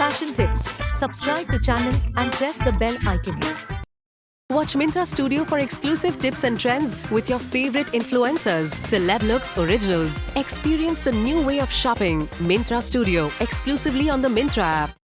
fashion tips. Subscribe to channel and press the bell icon. Watch Myntra Studio for exclusive tips and trends with your favorite influencers, celeb looks, originals. Experience the new way of shopping. Myntra Studio, exclusively on the Myntra app.